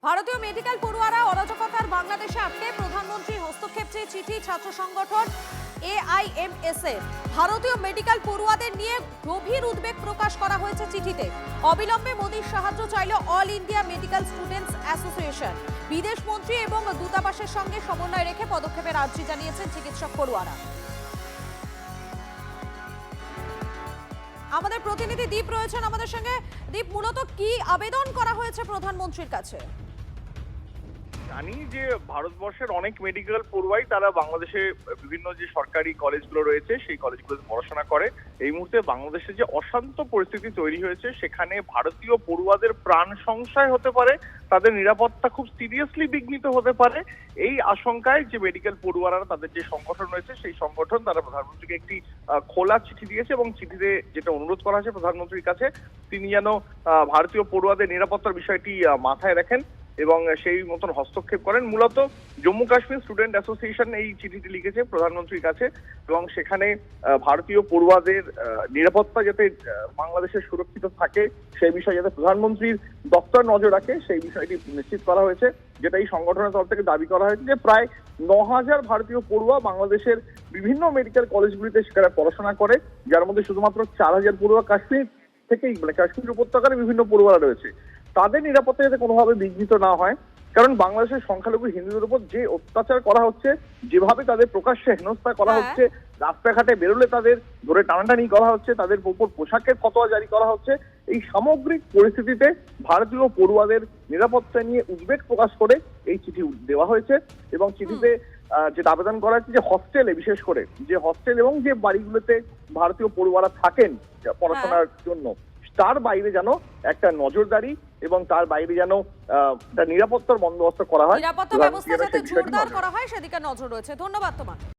ভারতীয় মেডিকেল পড়ুয়ারা অরাজকতার বাংলাদেশে আটকে প্রধানমন্ত্রীর হস্তক্ষেপ চেয়ে চিঠি ছাত্র সংগঠন AIMS এর। ভারতীয় মেডিকেল পড়ুয়াদের নিয়ে গভীর উদ্বেগ প্রকাশ করা হয়েছে চিঠিতে। অবিলম্বে মোদীর সাহায্য চাইল all India medical students association. বিদেশ মন্ত্রী এবং দূতাবাসের সঙ্গে সমন্বয় রেখে পদক্ষেপের আর্জি জানিয়েছেন চিকিৎসক পড়ুয়ারা। আমাদের প্রতিনিধি দীপ রয়েছেন আমাদের সঙ্গে। দীপ, মূলত কি আবেদন করা হয়েছে প্রধানমন্ত্রীর কাছে? জানি যে ভারতবর্ষের অনেক মেডিকেল পড়ুয়াই তারা বাংলাদেশে বিভিন্ন যে সরকারি কলেজগুলো রয়েছে সেই কলেজগুলোতে পড়াশোনা করে। এই মুহূর্তে বাংলাদেশে যে অশান্ত পরিস্থিতি তৈরি হয়েছে সেখানে ভারতীয় পড়ুয়াদের প্রাণ সংশয় হতে পারে, তাদের নিরাপত্তা খুব সিরিয়াসলি বিঘ্নিত হতে পারে। এই আশঙ্কায় যে মেডিকেল পড়ুয়ারা তাদের যে সংগঠন রয়েছে সেই সংগঠন তারা প্রধানমন্ত্রীকে একটি খোলা চিঠি দিয়েছে এবং চিঠিতে যেটা অনুরোধ করা হয়েছে প্রধানমন্ত্রীর কাছে তিনি যেন ভারতীয় পড়ুয়াদের নিরাপত্তার বিষয়টি মাথায় রাখেন এবং সেই মতন হস্তক্ষেপ করেন। মূলত জম্মু কাশ্মীর স্টুডেন্ট অ্যাসোসিয়েশন এই চিঠিটি লিখেছে প্রধানমন্ত্রীর কাছে এবং সেখানে ভারতীয় পড়ুয়াদের নিরাপত্তা যাতে বাংলাদেশে সুরক্ষিত থাকে সেই বিষয়ে যাতে প্রধানমন্ত্রীর দপ্তর নজর রাখে সেই বিষয়টি নিশ্চিত করা হয়েছে। যেটা এই সংগঠনের তরফ থেকে দাবি করা হয়েছে যে প্রায় ৯,০০০ ভারতীয় পড়ুয়া বাংলাদেশের বিভিন্ন মেডিকেল কলেজগুলিতে সেখানে পড়াশোনা করে, যার মধ্যে শুধুমাত্র ৪,০০০ পড়ুয়া কাশ্মীর থেকেই কাশ্মীর উপত্যকার বিভিন্ন পড়ুয়ারা রয়েছে। তাদের নিরাপত্তা যাতে কোনোভাবে বিঘ্নিত না হয়, কারণ বাংলাদেশের সংখ্যালঘু হিন্দুদের উপর যে অত্যাচার করা হচ্ছে, যেভাবে তাদের প্রকাশ্যে হেনস্থা করা হচ্ছে, রাস্তাঘাটে বেরোলে তাদের ধরে টানাটানি করা হচ্ছে, তাদের উপর পোশাকের ফতোয়া জারি করা হচ্ছে, এই সামগ্রিক পরিস্থিতিতে ভারতীয় পড়ুয়াদের নিরাপত্তা নিয়ে উদ্বেগ প্রকাশ করে এই চিঠি দেওয়া হয়েছে এবং চিঠিতে যেটা আবেদন করা হয়েছে যে হস্টেলে, বিশেষ করে যে হস্টেল এবং যে বাড়িগুলোতে ভারতীয় পড়ুয়ারা থাকেন পড়াশোনার জন্য, তার বাইরে যেন একটা নজরদারি এবং তার বাইরে যেন নিরাপত্তার বন্দোবস্ত করা হয়, নিরাপত্তা ব্যবস্থা যাতে জোরদার করা হয় সেদিকে নজর রয়েছে। ধন্যবাদ তোমাকে।